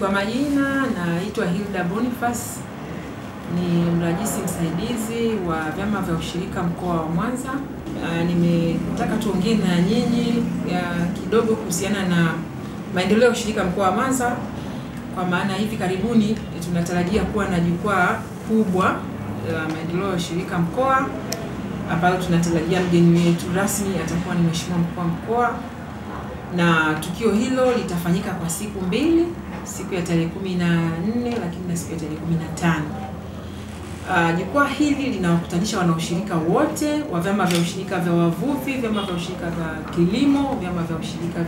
Kwa majina naitwa Hilda Boniface, ni mrajisi msaidizi wa vyama vya ushirika mkoa wa Mwanza. Nimetaka tuongee na nyinyi kidogo kuhusiana na maendeleo ya ushirika mkoa wa Mwanza, kwa maana hivi karibuni tunatarajia kuwa na jukwaa kubwa la maendeleo ya ushirika mkoa, ambalo tunatarajia mgeni wetu rasmi atakuwa ni Mheshimiwa Mkuu wa Mkoa, na tukio hilo litafanyika kwa siku mbili, siku ya tarehe 14 lakini na siku ya tarehe 15. Jukwaa hili linawakutanisha wanaushirika wote wa vyama vya ushirika vya wavuvi, vyama vya ushirika vya kilimo, vyama vya ushirika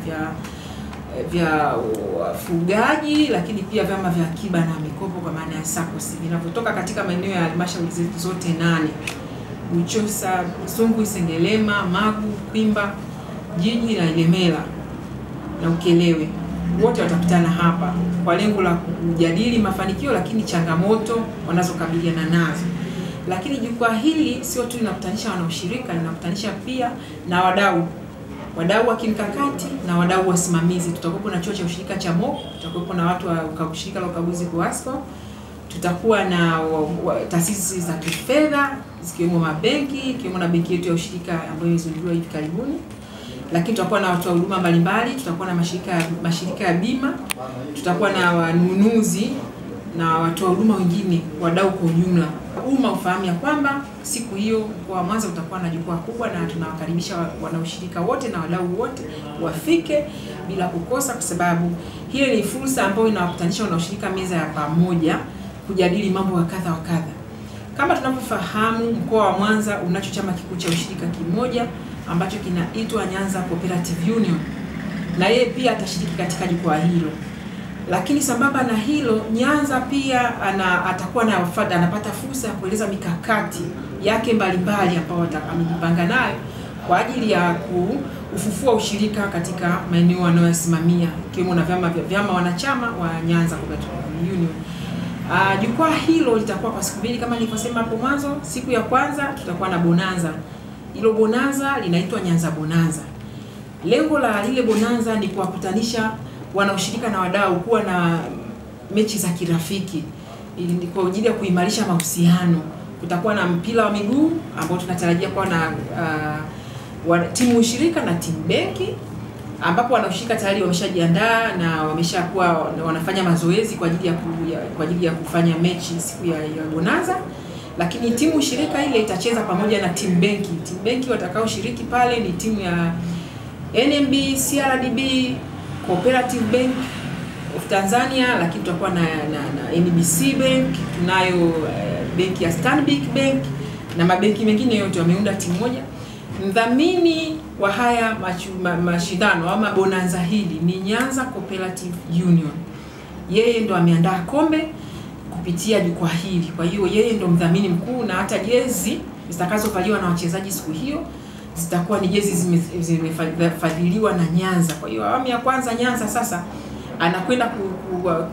vya wafugaji, lakini pia vyama vya akiba na mikopo kwa maana ya SACCOS vinavyotoka katika maeneo ya halmashauri zetu zote 8: Buchosa, Songwe, Sengerema, Magu, Kwimba, Jiji na Ilemela na Ukerewe. Wote watakutana hapa kwa lengo la kujadili mafanikio lakini changamoto wanazokabiliana nazo. Lakini jukwaa hili sio tu linakutanisha wanaushirika, linakutanisha pia na wadau wa kimkakati na wadau wasimamizi. Tutakuwa na chuo cha ushirika cha MOP, tutakuwa na watu wa ushirika la ukaguzi KUWASCO, tutakuwa na taasisi za kifedha zikiwemo mabenki, ikiwemo na benki yetu ya ushirika ambayo imezinduliwa hivi karibuni. Lakini tutakuwa na watu wa huduma mbalimbali, tutakuwa na mashirika ya bima, tutakuwa na wanunuzi na watu wa huduma wengine, wadau kwa ujumla. Umma ufahamu ya kwamba siku hiyo mkoa wa Mwanza utakuwa na jukwaa kubwa, na tunawakaribisha wanaushirika wote na wadau wote wafike bila kukosa, kwa sababu hiyo ni fursa ambayo inawakutanisha wanaushirika meza ya pamoja kujadili mambo kadha wa kadha. Kama tunavyofahamu, mkoa wa Mwanza unacho chama kikuu cha ushirika kimoja ambacho kinaitwa Nyanza Cooperative Union, na yeye pia atashiriki katika jukwaa hilo. Lakini sambamba na hilo, Nyanza pia atakuwa anapata fursa ya kueleza mikakati yake mbalimbali ambayo amejipanga nayo kwa ajili ya kufufua ushirika katika maeneo anayosimamia, ikiwemo na vyama wanachama wa Nyanza Cooperative Union. Jukwaa hilo litakuwa kwa siku mbili kama nilivyosema hapo mwanzo. Siku ya kwanza tutakuwa na bonanza. Hilo bonanza linaitwa Nyanza Bonanza. Lengo la lile bonanza ni kuwakutanisha wanaushirika na wadau, kuwa na mechi za kirafiki ili kwa ajili ya kuimarisha mahusiano. Kutakuwa na mpira wa miguu ambao tunatarajia kuwa na timu ushirika na timu benki, ambapo wanaushirika tayari wameshajiandaa na wameshakuwa wanafanya mazoezi kwa ajili ya kufanya mechi siku ya bonanza. Lakini timu ushirika ile itacheza pamoja na timu benki. Timu benki watakao shiriki pale ni timu ya NMB, CRDB, Cooperative Bank of Tanzania, lakini tutakuwa na NBC Bank, tunayo benki ya Stanbic Bank na mabenki mengine yote wameunda timu moja. Mdhamini wa haya mashindano ama bonanza hili ni Nyanza Cooperative Union. Yeye ndo ameandaa kombe kupitia jukwaa hili. Kwa hiyo yeye ndo mdhamini mkuu, na hata jezi zitakazovaliwa na wachezaji siku hiyo zitakuwa ni jezi zimefadhiliwa na Nyanza. Kwa hiyo awamu ya kwanza Nyanza sasa anakwenda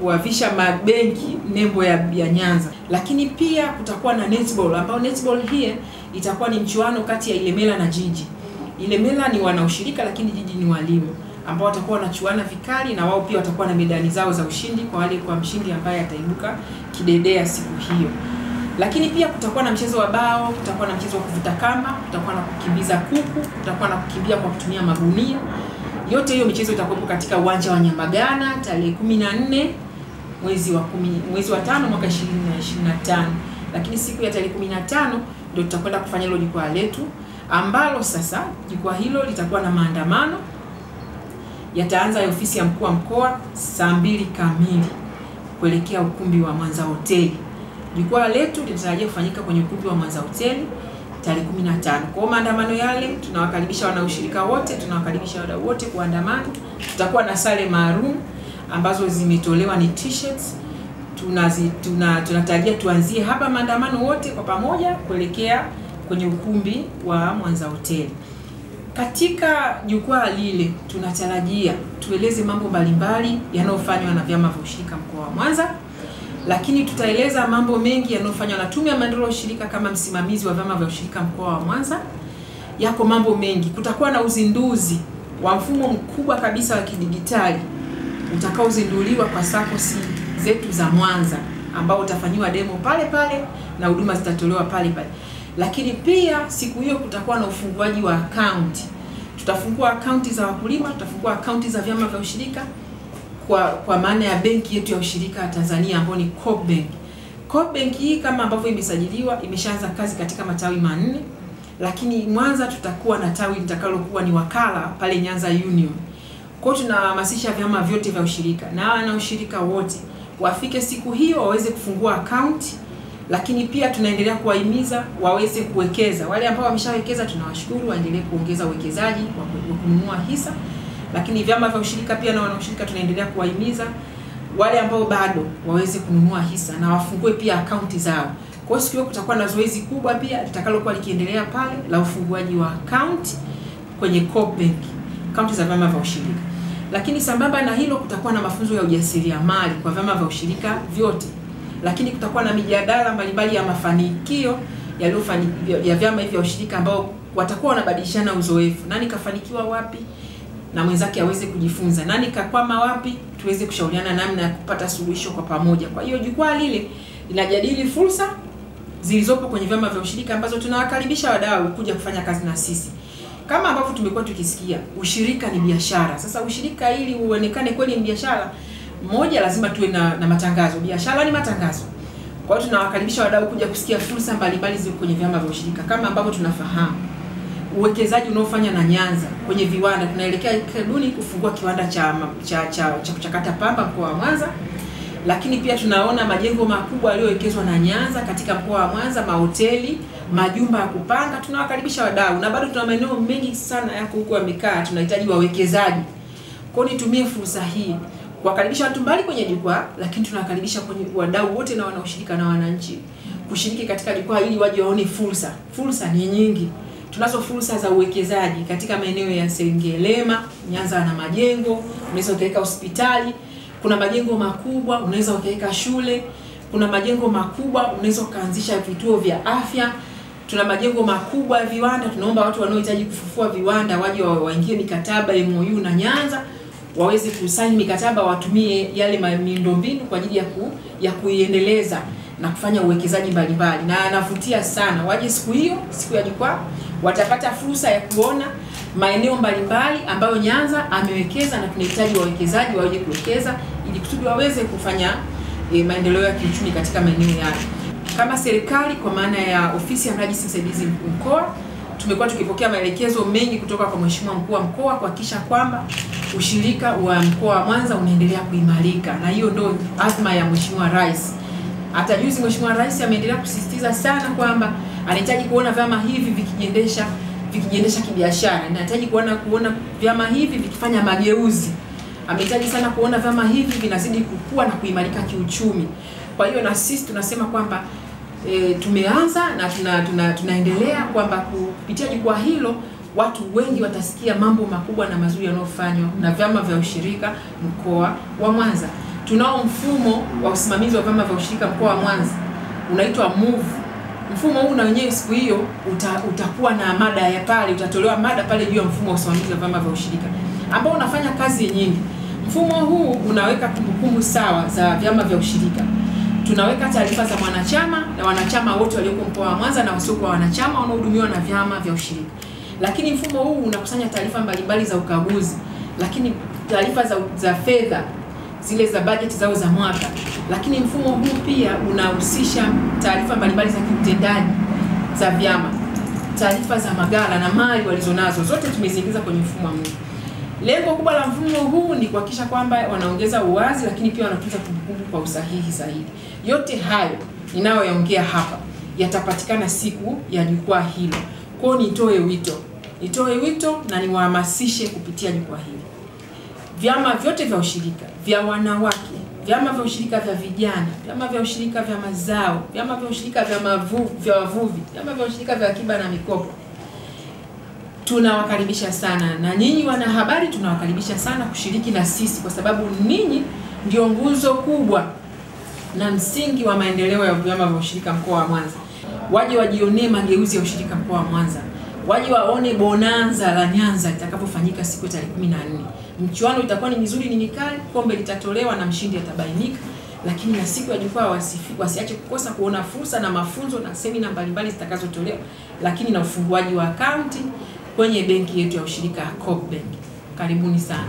kuwavisha mabenki nembo ya Nyanza. Lakini pia kutakuwa na netball, ambao netball hii itakuwa ni mchuano kati ya Ilemela na Jiji. Ilemela ni wanaushirika lakini Jiji ni walimu, ambao watakuwa wanachuana vikali, na wao pia watakuwa na medali zao za ushindi kwa mshindi ambaye ataibuka kidedea siku hiyo. Lakini pia kutakuwa na mchezo wa bao, kutakuwa na mchezo wa kuvuta kamba, kutakuwa na kukimbiza kuku, kutakuwa na kukimbia kwa kutumia magunia. Yote hiyo michezo itakuwa katika uwanja wa Nyamagana tarehe 14 mwezi wa 5 mwaka 2025. Lakini siku ya tarehe 15 ndio tutakwenda kufanya hilo jukwaa letu, ambalo sasa jukwaa hilo litakuwa na maandamano. Yataanza ya ofisi ya mkuu wa mkoa saa 2 kamili kuelekea ukumbi wa Mwanza Hoteli. Jukwaa letu linatarajia kufanyika kwenye ukumbi wa Mwanza Hoteli tarehe 15. Kwa maandamano yale tunawakaribisha wanaushirika wote, tunawakaribisha wadau wote kuandamana. Tutakuwa na sare maalum ambazo zimetolewa ni t-shirts. Tunatarajia tuanzie hapa maandamano wote kwa pamoja kuelekea kwenye ukumbi wa Mwanza Hoteli. Katika jukwaa lile tunatarajia tueleze mambo mbalimbali yanayofanywa na vyama vya ushirika mkoa wa Mwanza, lakini tutaeleza mambo mengi yanayofanywa na Tume ya Maendeleo ya Ushirika kama msimamizi wa vyama vya ushirika mkoa wa Mwanza. Yako mambo mengi. Kutakuwa na uzinduzi wa mfumo mkubwa kabisa wa kidigitali utakaozinduliwa kwa SACCOS zetu za Mwanza ambao utafanywa demo pale pale na huduma zitatolewa pale pale. Lakini pia siku hiyo kutakuwa na ufunguaji wa akaunti. Tutafungua akaunti za wakulima, tutafungua akaunti za vyama vya ushirika kwa maana ya benki yetu ya ushirika Tanzania ambayo ni Coop Bank. Coop Bank hii kama ambavyo imesajiliwa imeshaanza kazi katika matawi 4, lakini Mwanza tutakuwa na tawi litakalokuwa ni wakala pale Nyanza Union. Kwa hiyo tunahamasisha vyama vyote vya ushirika na wana ushirika wote wafike siku hiyo waweze kufungua akaunti, lakini pia tunaendelea kuwahimiza waweze kuwekeza. Wale ambao wameshawekeza tunawashukuru, waendelee kuongeza uwekezaji wa kununua hisa. Lakini vyama vya ushirika pia na wana ushirika tunaendelea kuwahimiza wale ambao bado waweze kununua hisa na wafungue pia akaunti zao. Kwa hiyo siku hiyo kutakuwa na zoezi kubwa pia litakalokuwa likiendelea pale la ufunguaji wa akaunti kwenye Coop Bank, akaunti za vyama vya ushirika. Lakini sambamba na hilo kutakuwa na mafunzo ya ujasiriamali kwa vyama vya ushirika vyote. Lakini kutakuwa na mijadala mbalimbali ya mafanikio ya vyama hivi vya ushirika ambao watakuwa wanabadilishana uzoefu. Nani kafanikiwa wapi na mwenzake aweze kujifunza, nani kakwama wapi, tuweze kushauriana namna ya kupata suluhisho kwa pamoja. Kwa hiyo jukwaa lile linajadili fursa zilizopo kwenye vyama vya ushirika ambazo tunawakaribisha wadau kuja kufanya kazi na sisi. Kama ambavyo tumekuwa tukisikia, ushirika ni biashara. Sasa ushirika ili uonekane kweli ni biashara, moja lazima tuwe na matangazo. Biashara ni matangazo. Kwa hiyo tunawakaribisha wadau kuja kusikia fursa mbalimbali zilizo kwenye vyama vya ushirika. Kama ambavyo tunafahamu uwekezaji unaofanya na Nyanza kwenye viwanda, tunaelekea karibuni kufungua kiwanda cha kuchakata pamba mkoa wa Mwanza. Lakini pia tunaona majengo makubwa yaliyowekezwa na Nyanza katika mkoa wa Mwanza, mahoteli, majumba ya kupanga. Tunawakaribisha wadau na bado tuna maeneo mengi sana yako huko yamekaa, tunahitaji wawekezaji. Kwa hiyo nitumie fursa hii kuwakaribisha watu mbali kwenye jukwaa, lakini tunawakaribisha kwenye wadau wote na wanaoshirika na wananchi kushiriki katika jukwaa ili waje waone fursa. Fursa ni nyingi. Tunazo fursa za uwekezaji katika maeneo ya Sengerema, Nyanza na majengo, unaweza ukaweka hospitali, kuna majengo makubwa, unaweza ukaweka shule, kuna majengo makubwa, unaweza ukaanzisha vituo vya afya, tuna majengo makubwa ya viwanda. Tunaomba watu wanaohitaji kufufua viwanda waje waingie mikataba MOU na Nyanza, waweze kusaini mikataba, watumie yale miundombinu kwa ajili ya kuiendeleza na kufanya uwekezaji mbalimbali. Na anavutia sana waje siku hiyo, siku ya jukwaa, watapata fursa ya kuona maeneo mbalimbali ambayo Nyanza amewekeza na tunahitaji wawekezaji waje kuwekeza ili kusudi waweze kufanya maendeleo ya kiuchumi katika maeneo yale. Kama serikali kwa maana ya ofisi ya mrajisi msaidizi mkoa, tumekuwa tukipokea maelekezo mengi kutoka kwa Mheshimiwa Mkuu wa Mkoa kuhakikisha kwamba ushirika wa mkoa wa Mwanza unaendelea kuimarika, na hiyo ndio azma ya Mheshimiwa Rais. Hata juzi Mheshimiwa Rais ameendelea kusisitiza sana kwamba anahitaji kuona vyama hivi vikijiendesha kibiashara. Anahitaji kuona vyama hivi vikifanya mageuzi. Amehitaji sana kuona vyama hivi vinazidi kukua na kuimarika kiuchumi. Kwa hiyo na sisi tunasema kwamba tumeanza na tunaendelea kwamba kupitia jukwaa hilo watu wengi watasikia mambo makubwa na mazuri yanayofanywa na vyama vya ushirika mkoa wa Mwanza. Tunao mfumo wa usimamizi wa vyama vya ushirika mkoa wa Mwanza unaitwa MOVE. Mfumo huu na wenyewe siku hiyo utakuwa na mada ya pale, utatolewa mada pale juu ya mfumo wa usimamizi wa vyama vya ushirika ambao unafanya kazi nyingi. Mfumo huu unaweka kumbukumbu sawa za vyama vya ushirika. Tunaweka taarifa za mwanachama na wanachama wote walioko mkoa wa Mwanza na wasiokuwa wanachama wanaohudumiwa na vyama vya ushirika. Lakini mfumo huu unakusanya taarifa mbalimbali za ukaguzi, lakini taarifa za fedha zile za bajeti zao za mwaka. Lakini mfumo huu pia unahusisha taarifa mbalimbali za kiutendaji za vyama, taarifa za maghala na mali walizonazo, zote tumeziingiza kwenye mfumo huu. Lengo kubwa la mfumo huu ni kuhakikisha kwamba wanaongeza uwazi, lakini pia wanatunza kumbukumbu kwa usahihi zaidi. Yote hayo ninayoyaongea hapa yatapatikana siku ya jukwaa hilo. Kwa hiyo nitoe wito na niwahamasishe kupitia jukwaa hili. Vyama vyote vya ushirika, vya wanawake, vyama vya ushirika vya vijana, vyama vya ushirika vya mazao, vyama vya ushirika vya wavuvi, vyama vya ushirika vya akiba na mikopo, tunawakaribisha sana. Na nyinyi wanahabari tunawakaribisha sana kushiriki na sisi, kwa sababu ninyi ndio nguzo kubwa na msingi wa maendeleo ya vyama vya ushirika mkoa wa Mwanza. Waje wajionee mageuzi ya ushirika mkoa wa Mwanza. Waje waone bonanza la Nyanza litakapofanyika siku ya tarehe 14. Mchuano itakuwa ni mizuri, ni mikali, kombe litatolewa na mshindi atabainika. lakini na siku ya jukwaa wasiache kukosa kuona fursa na mafunzo na semina mbalimbali zitakazotolewa, lakini na ufunguaji wa akaunti kwenye benki yetu ya ushirika Coop Bank. Karibuni sana.